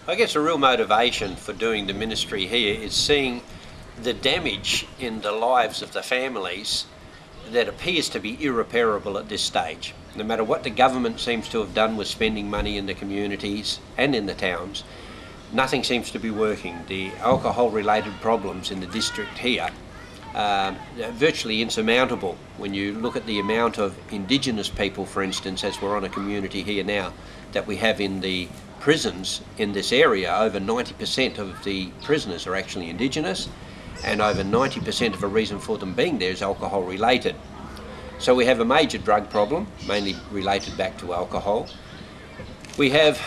I guess a real motivation for doing the ministry here is seeing the damage in the lives of the families that appears to be irreparable at this stage. No matter what the government seems to have done with spending money in the communities and in the towns, nothing seems to be working. The alcohol-related problems in the district here are virtually insurmountable when you look at the amount of Indigenous people, for instance, as we're on a community here now, that we have in the prisons in this area. Over 90% of the prisoners are actually Indigenous, and over 90% of a reason for them being there is alcohol related. So we have a major drug problem, mainly related back to alcohol. We have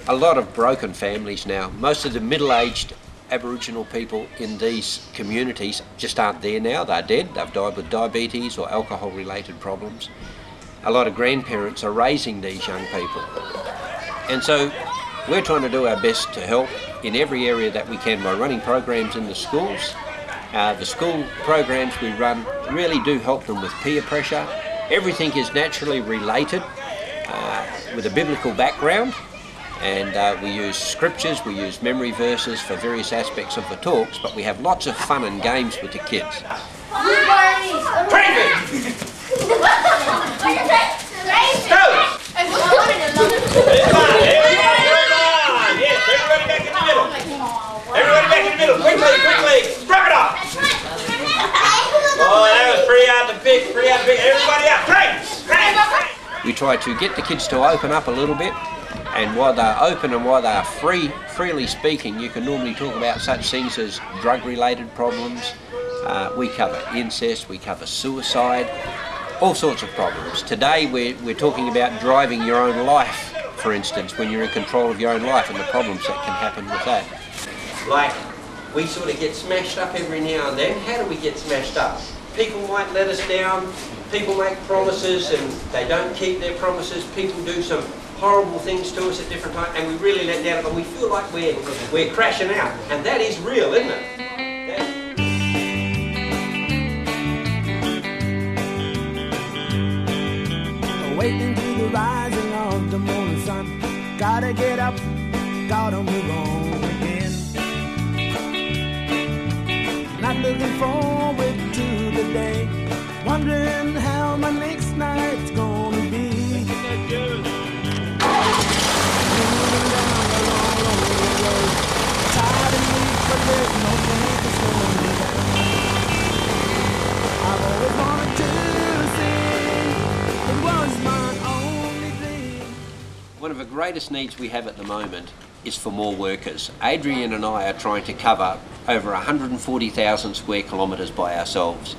a lot of broken families now. Most of the middle-aged Aboriginal people in these communities just aren't there now. They're dead. They've died with diabetes or alcohol-related problems. A lot of grandparents are raising these young people. And so we're trying to do our best to help in every area that we can by running programs in the schools. The school programs we run really do help them with peer pressure. Everything is naturally related with a biblical background, and we use scriptures, we use memory verses for various aspects of the talks, but we have lots of fun and games with the kids. Everybody back in the middle, quickly, strap it up! Oh, that was pretty hard to pick, everybody up, train! We try to get the kids to open up a little bit, and while they're open and while they're freely speaking, you can normally talk about such things as drug-related problems. We cover incest, we cover suicide, all sorts of problems. Today we're talking about driving your own life, for instance, when you're in control of your own life and the problems that can happen with that. Like, we sort of get smashed up every now and then. How do we get smashed up? People might let us down, people make promises and they don't keep their promises, people do some horrible things to us at different times and we really let down and we feel like we're crashing out. And that is real, isn't it? Waiting to the rising of the morning sun. Gotta get up, gotta move on again. Not looking forward to the day, wondering how my next night's gonna be. Moving down the long road, tired and weak, but there's no way to slow me down. I've always wanted to sing, it was my only dream. One of the greatest needs we have at the moment is for more workers. Adrian and I are trying to cover over 140,000 square kilometres by ourselves.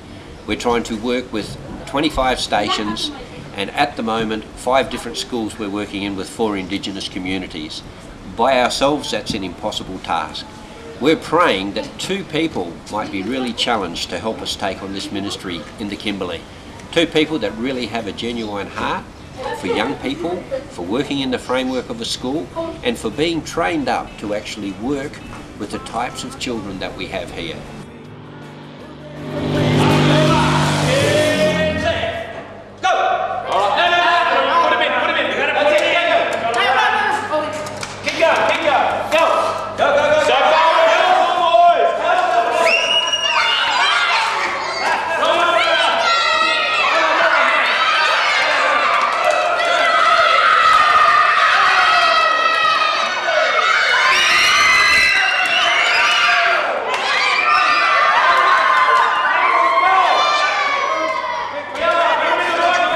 We're trying to work with 25 stations and at the moment 5 different schools we're working in with 4 Indigenous communities. By ourselves that's an impossible task. We're praying that 2 people might be really challenged to help us take on this ministry in the Kimberley. 2 people that really have a genuine heart for young people, for working in the framework of a school, and for being trained up to actually work with the types of children that we have here.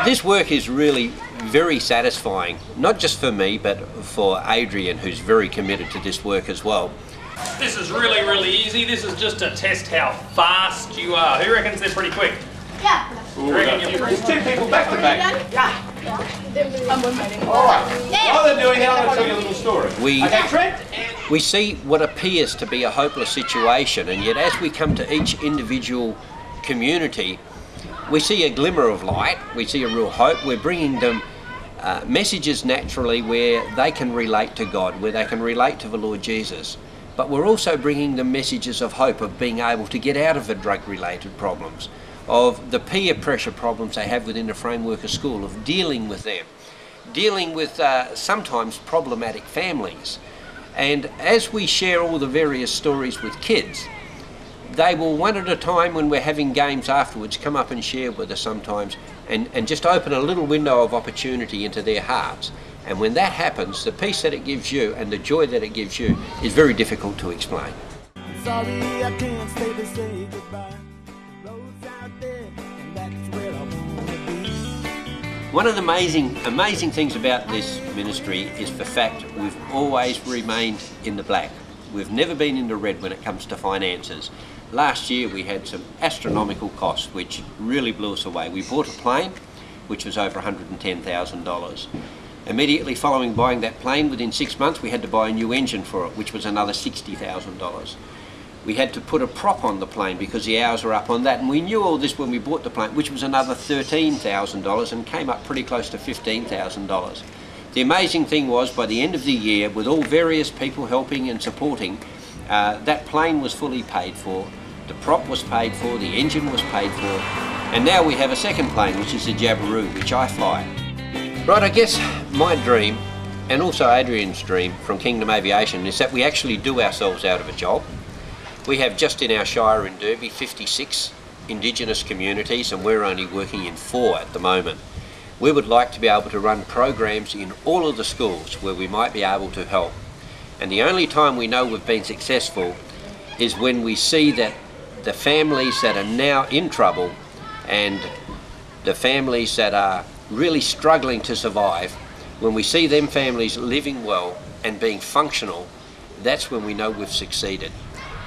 This work is really very satisfying, not just for me, but for Adrian, who's very committed to this work as well. This is really easy. This is just to test how fast you are. Who reckons they're pretty quick? Yeah. There's 2 people back to back. Alright, while they're doing that, I'm going to tell you a little story. We see what appears to be a hopeless situation, and yet as we come to each individual community, we see a glimmer of light, we see a real hope. We're bringing them messages naturally where they can relate to God, where they can relate to the Lord Jesus. But we're also bringing them messages of hope, of being able to get out of the drug-related problems, of the peer pressure problems they have within the framework of school, of dealing with them, dealing with sometimes problematic families. And as we share all the various stories with kids, they will one at a time, when we're having games afterwards, come up and share with us sometimes, and just open a little window of opportunity into their hearts. And when that happens, the peace that it gives you and the joy that it gives you is very difficult to explain. Sorry, I can't stay to say goodbye. The road's out there, and that's where I wanna be. One of the amazing things about this ministry is the fact we've always remained in the black. We've never been in the red when it comes to finances. Last year we had some astronomical costs which really blew us away. We bought a plane which was over $110,000. Immediately following buying that plane, within 6 months we had to buy a new engine for it, which was another $60,000. We had to put a prop on the plane because the hours were up on that, and we knew all this when we bought the plane, which was another $13,000 and came up pretty close to $15,000. The amazing thing was, by the end of the year, with all various people helping and supporting, that plane was fully paid for, the prop was paid for, the engine was paid for, and now we have a second plane, which is the Jabiru, which I fly. Right, I guess my dream, and also Adrian's dream from Kingdom Aviation, is that we actually do ourselves out of a job. We have just in our shire in Derby 56 Indigenous communities, and we're only working in 4 at the moment. We would like to be able to run programs in all of the schools where we might be able to help. And the only time we know we've been successful is when we see that the families that are now in trouble and the families that are really struggling to survive, when we see them families living well and being functional, that's when we know we've succeeded.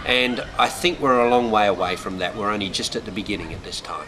And I think we're a long way away from that. We're only just at the beginning at this time.